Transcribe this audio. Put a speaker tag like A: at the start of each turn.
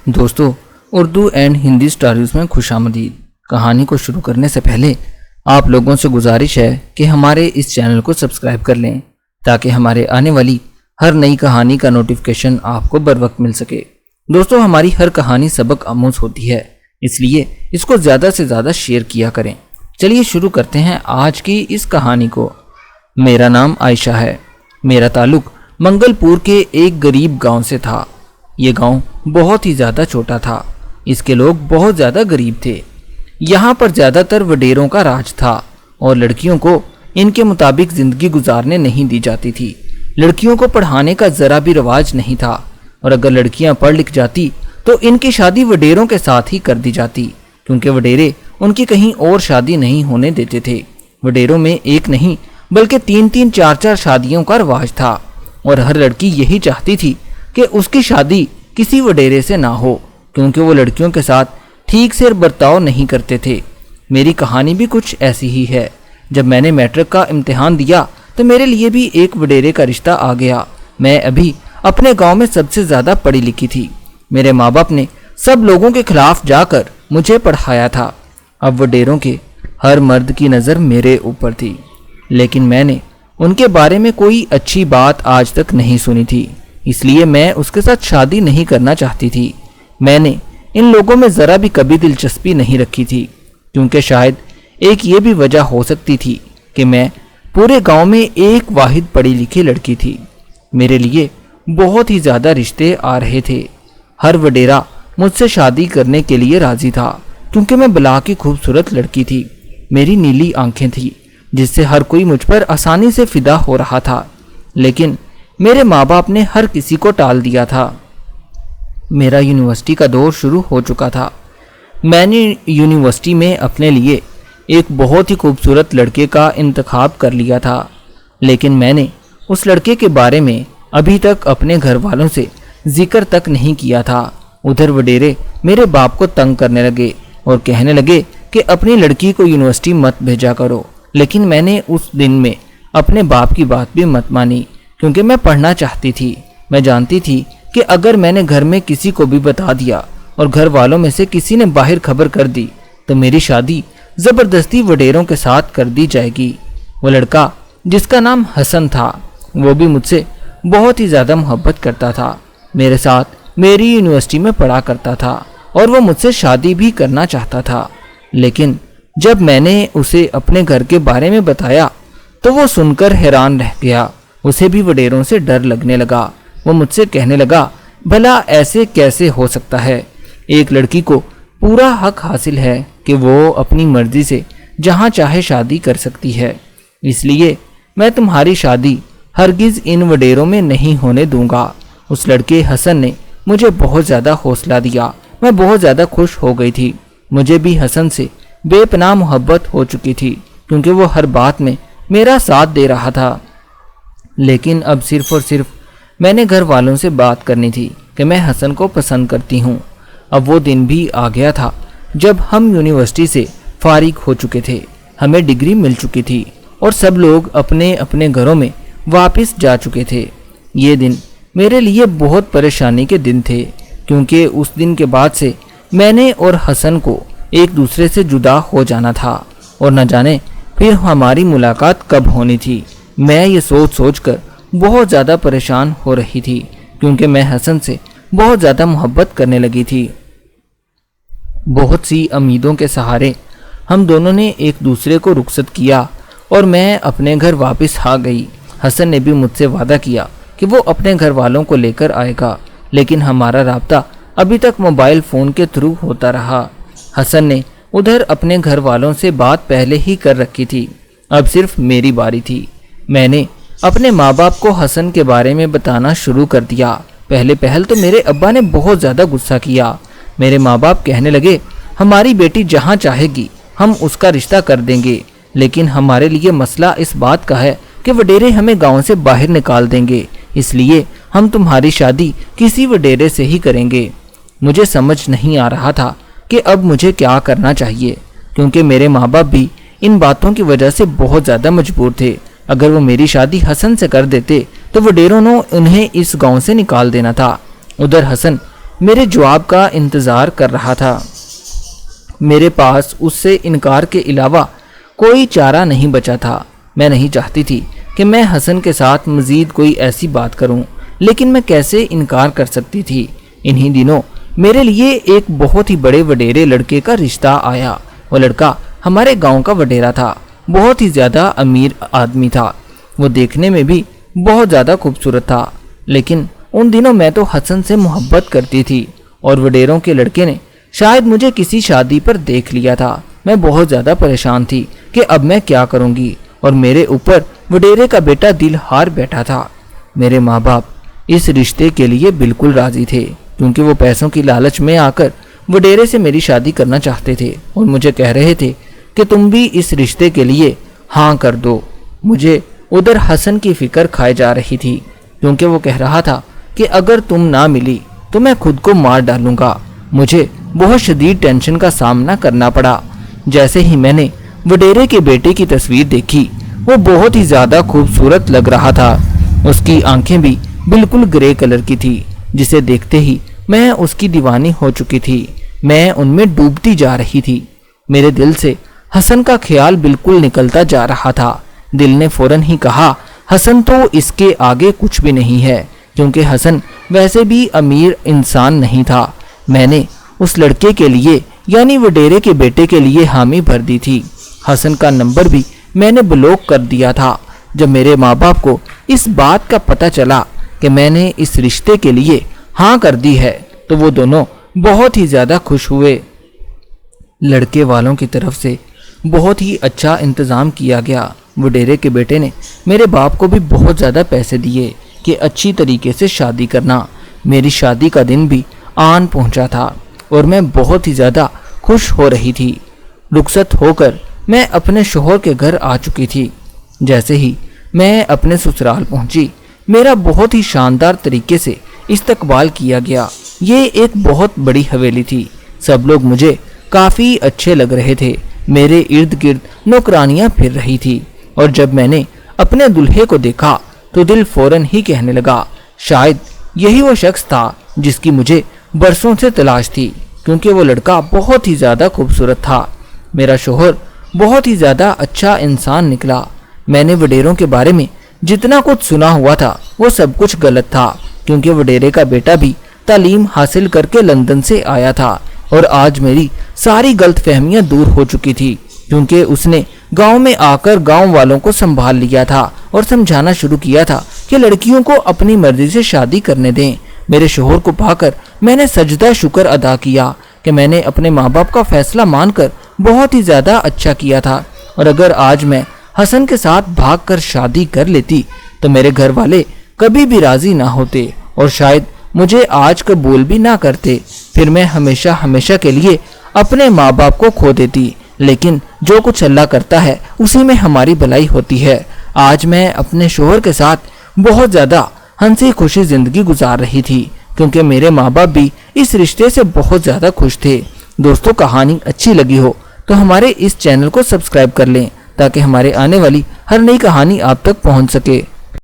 A: دوستو، Urdu and Hindi stories میں خوش آمدید۔ کہانی کو شروع کرنے سے پہلے آپ لوگوں سے گزارش ہے کہ ہمارے اس چینل کو سبسکرائب کر لیں تاکہ ہمارے آنے والی ہر نئی کہانی کا نوٹیفیکیشن آپ کو بر وقت مل سکے۔ دوستو، ہماری ہر کہانی سبق آموز ہوتی ہے، اس لیے اس کو زیادہ سے زیادہ شیئر کیا کریں۔ چلیے شروع کرتے ہیں آج کی اس کہانی کو۔ میرا نام عائشہ ہے۔ میرا تعلق منگل پور کے ایک غریب گاؤں سے تھا۔ یہ گاؤں بہت ہی زیادہ چھوٹا تھا۔ اس کے لوگ بہت زیادہ غریب تھے۔ یہاں پر زیادہ تر وڈیروں کا راج تھا اور لڑکیوں کو ان کے مطابق زندگی گزارنے نہیں دی جاتی تھی۔ لڑکیوں کو پڑھانے کا ذرا بھی رواج نہیں تھا، اور اگر لڑکیاں پڑھ لکھ جاتی تو ان کی شادی وڈیروں کے ساتھ ہی کر دی جاتی، کیونکہ وڈیرے ان کی کہیں اور شادی نہیں ہونے دیتے تھے۔ وڈیروں میں ایک نہیں بلکہ 3-4 شادیوں کا رواج تھا، اور ہر لڑکی یہی چاہتی تھی کہ اس کی شادی کسی وڈیرے سے نہ ہو، کیونکہ وہ لڑکیوں کے ساتھ ٹھیک سے برتاؤ نہیں کرتے تھے۔ میری کہانی بھی کچھ ایسی ہی ہے۔ جب میں نے میٹرک کا امتحان دیا تو میرے لیے بھی ایک وڈیرے کا رشتہ آ گیا۔ میں ابھی اپنے گاؤں میں سب سے زیادہ پڑھی لکھی تھی۔ میرے ماں باپ نے سب لوگوں کے خلاف جا کر مجھے پڑھایا تھا۔ اب وڈیروں کے ہر مرد کی نظر میرے اوپر تھی، لیکن میں نے ان کے بارے میں کوئی اچھی بات آج تک نہیں سنی تھی، اس لیے میں اس کے ساتھ شادی نہیں کرنا چاہتی تھی۔ میں نے ان لوگوں میں ذرا بھی کبھی دلچسپی نہیں رکھی تھی، کیونکہ شاید ایک یہ بھی وجہ ہو سکتی تھی کہ میں پورے گاؤں میں ایک واحد پڑھی لکھی لڑکی تھی۔ میرے لیے بہت ہی زیادہ رشتے آ رہے تھے۔ ہر وڈیرا مجھ سے شادی کرنے کے لیے راضی تھا، کیونکہ میں بلا کی خوبصورت لڑکی تھی۔ میری نیلی آنکھیں تھیں جس سے ہر کوئی مجھ پر آسانی سے فدا ہو رہا تھا، لیکن میرے ماں باپ نے ہر کسی کو ٹال دیا تھا۔ میرا یونیورسٹی کا دور شروع ہو چکا تھا۔ میں نے یونیورسٹی میں اپنے لیے ایک بہت ہی خوبصورت لڑکے کا انتخاب کر لیا تھا، لیکن میں نے اس لڑکے کے بارے میں ابھی تک اپنے گھر والوں سے ذکر تک نہیں کیا تھا۔ ادھر وڈیرے میرے باپ کو تنگ کرنے لگے اور کہنے لگے کہ اپنی لڑکی کو یونیورسٹی مت بھیجا کرو، لیکن میں نے اس دن میں اپنے باپ کی بات بھی مت مانی، کیونکہ میں پڑھنا چاہتی تھی۔ میں جانتی تھی کہ اگر میں نے گھر میں کسی کو بھی بتا دیا اور گھر والوں میں سے کسی نے باہر خبر کر دی تو میری شادی زبردستی وڈیروں کے ساتھ کر دی جائے گی۔ وہ لڑکا جس کا نام حسن تھا، وہ بھی مجھ سے بہت ہی زیادہ محبت کرتا تھا، میرے ساتھ میری یونیورسٹی میں پڑھا کرتا تھا اور وہ مجھ سے شادی بھی کرنا چاہتا تھا۔ لیکن جب میں نے اسے اپنے گھر کے بارے میں بتایا تو وہ سن کر حیران رہ گیا۔ اسے بھی وڈیروں سے ڈر لگنے لگا۔ وہ مجھ سے کہنے لگا، بھلا ایسے کیسے ہو سکتا ہے؟ ایک لڑکی کو پورا حق حاصل ہے کہ وہ اپنی مرضی سے جہاں چاہے شادی کر سکتی ہے، اس لیے میں تمہاری شادی ہرگز ان وڈیروں میں نہیں ہونے دوں گا۔ اس لڑکے حسن نے مجھے بہت زیادہ حوصلہ دیا۔ میں بہت زیادہ خوش ہو گئی تھی۔ مجھے بھی حسن سے بے پناہ محبت ہو چکی تھی، کیونکہ وہ ہر بات میں میرا ساتھ دے رہا تھا۔ لیکن اب صرف اور صرف میں نے گھر والوں سے بات کرنی تھی کہ میں حسن کو پسند کرتی ہوں۔ اب وہ دن بھی آ گیا تھا جب ہم یونیورسٹی سے فارغ ہو چکے تھے۔ ہمیں ڈگری مل چکی تھی اور سب لوگ اپنے اپنے گھروں میں واپس جا چکے تھے۔ یہ دن میرے لیے بہت پریشانی کے دن تھے، کیونکہ اس دن کے بعد سے میں نے اور حسن کو ایک دوسرے سے جدا ہو جانا تھا، اور نہ جانے پھر ہماری ملاقات کب ہونی تھی۔ میں یہ سوچ کر بہت زیادہ پریشان ہو رہی تھی، کیونکہ میں حسن سے بہت زیادہ محبت کرنے لگی تھی۔ بہت سی امیدوں کے سہارے ہم دونوں نے ایک دوسرے کو رخصت کیا اور میں اپنے گھر واپس آ گئی۔ حسن نے بھی مجھ سے وعدہ کیا کہ وہ اپنے گھر والوں کو لے کر آئے گا، لیکن ہمارا رابطہ ابھی تک موبائل فون کے تھرو ہوتا رہا۔ حسن نے ادھر اپنے گھر والوں سے بات پہلے ہی کر رکھی تھی، اب صرف میری باری تھی۔ میں نے اپنے ماں باپ کو حسن کے بارے میں بتانا شروع کر دیا۔ پہل تو میرے ابا نے بہت زیادہ غصہ کیا۔ میرے ماں باپ کہنے لگے، ہماری بیٹی جہاں چاہے گی ہم اس کا رشتہ کر دیں گے، لیکن ہمارے لیے مسئلہ اس بات کا ہے کہ وڈیرے ہمیں گاؤں سے باہر نکال دیں گے، اس لیے ہم تمہاری شادی کسی وڈیرے سے ہی کریں گے۔ مجھے سمجھ نہیں آ رہا تھا کہ اب مجھے کیا کرنا چاہیے، کیونکہ میرے ماں باپ بھی ان باتوں کی وجہ سے بہت زیادہ مجبور تھے۔ اگر وہ میری شادی حسن سے کر دیتے تو وڈیروں نے انہیں اس گاؤں سے نکال دینا تھا۔ ادھر حسن میرے جواب کا انتظار کر رہا تھا۔ میرے پاس اس سے انکار کے علاوہ کوئی چارہ نہیں بچا تھا۔ میں نہیں چاہتی تھی کہ میں حسن کے ساتھ مزید کوئی ایسی بات کروں، لیکن میں کیسے انکار کر سکتی تھی۔ انہی دنوں میرے لیے ایک بہت ہی بڑے وڈیرے لڑکے کا رشتہ آیا۔ وہ لڑکا ہمارے گاؤں کا وڈیرا تھا، بہت ہی زیادہ امیر آدمی تھا۔ وہ دیکھنے میں بھی بہت زیادہ خوبصورت تھا، لیکن ان دنوں میں تو حسن سے محبت کرتی تھی اور وڈیروں کے لڑکے نے شاید مجھے کسی شادی پر دیکھ لیا تھا۔ میں بہت زیادہ پریشان تھی کہ اب میں کیا کروں گی، اور میرے اوپر وڈیرے کا بیٹا دل ہار بیٹھا تھا۔ میرے ماں باپ اس رشتے کے لیے بالکل راضی تھے، کیونکہ وہ پیسوں کی لالچ میں آ کر وڈیرے سے میری شادی کرنا چاہتے تھے اور مجھے کہہ رہے تھے کہ تم بھی اس رشتے کے لیے ہاں کر دو۔ مجھے ادھر حسن کی فکر کھائے جا رہی تھی، کیونکہ وہ کہہ رہا تھا کہ اگر تم نہ ملی تو میں خود کو مار ڈالوں گا۔ مجھے بہت شدید ٹینشن کا سامنا کرنا پڑا۔ جیسے ہی میں نے وڈیرے کے بیٹے کی تصویر دیکھی، وہ بہت ہی زیادہ خوبصورت لگ رہا تھا۔ اس کی آنکھیں بھی بالکل گرے کلر کی تھی، جسے دیکھتے ہی میں اس کی دیوانی ہو چکی تھی۔ میں ان میں ڈوبتی جا رہی تھی۔ میرے دل سے حسن کا خیال بالکل نکلتا جا رہا تھا۔ دل نے فوراً ہی کہا حسن تو اس کے آگے کچھ بھی نہیں ہے، کیونکہ حسن ویسے بھی امیر انسان نہیں تھا۔ میں نے اس لڑکے کے لیے یعنی وڈیرے کے بیٹے کے لیے حامی بھر دی تھی۔ حسن کا نمبر بھی میں نے بلاک کر دیا تھا۔ جب میرے ماں باپ کو اس بات کا پتہ چلا کہ میں نے اس رشتے کے لیے ہاں کر دی ہے تو وہ دونوں بہت ہی زیادہ خوش ہوئے۔ لڑکے والوں کی طرف سے بہت ہی اچھا انتظام کیا گیا۔ وڈیرے کے بیٹے نے میرے باپ کو بھی بہت زیادہ پیسے دیے کہ اچھی طریقے سے شادی کرنا۔ میری شادی کا دن بھی آن پہنچا تھا اور میں بہت ہی زیادہ خوش ہو رہی تھی۔ رخصت ہو کر میں اپنے شوہر کے گھر آ چکی تھی۔ جیسے ہی میں اپنے سسرال پہنچی، میرا بہت ہی شاندار طریقے سے استقبال کیا گیا۔ یہ ایک بہت بڑی حویلی تھی۔ سب لوگ مجھے کافی اچھے لگ رہے تھے۔ میرے ارد گرد نوکرانیاں پھر رہی تھی، اور جب میں نے اپنے دلہے کو دیکھا تو دل فوراً ہی کہنے لگا شاید یہی وہ شخص تھا جس کی مجھے برسوں سے تلاش تھی، کیونکہ وہ لڑکا بہت ہی زیادہ خوبصورت تھا۔ میرا شوہر بہت ہی زیادہ اچھا انسان نکلا۔ میں نے وڈیروں کے بارے میں جتنا کچھ سنا ہوا تھا وہ سب کچھ غلط تھا، کیونکہ وڈیرے کا بیٹا بھی تعلیم حاصل کر کے لندن سے آیا تھا، اور آج میری ساری غلط فہمیاں دور ہو چکی تھی، کیونکہ اس نے گاؤں میں آ کر گاؤں والوں کو سنبھال لیا تھا اور سمجھانا شروع کیا تھا کہ لڑکیوں کو اپنی مرضی سے شادی کرنے دیں۔ میرے شوہر کو پا کر میں نے سجدہ شکر ادا کیا کہ میں نے اپنے ماں باپ کا فیصلہ مان کر بہت ہی زیادہ اچھا کیا تھا، اور اگر آج میں حسن کے ساتھ بھاگ کر شادی کر لیتی تو میرے گھر والے کبھی بھی راضی نہ ہوتے اور شاید مجھے آج قبول بھی نہ کرتے۔ پھر میں ہمیشہ ہمیشہ کے لیے اپنے ماں باپ کو کھو دیتی، لیکن جو کچھ اللہ کرتا ہے اسی میں ہماری بھلائی ہوتی ہے۔ آج میں اپنے شوہر کے ساتھ بہت زیادہ ہنسی خوشی زندگی گزار رہی تھی، کیونکہ میرے ماں باپ بھی اس رشتے سے بہت زیادہ خوش تھے۔ دوستوں، کہانی اچھی لگی ہو تو ہمارے اس چینل کو سبسکرائب کر لیں تاکہ ہمارے آنے والی ہر نئی کہانی آپ تک پہنچ سکے۔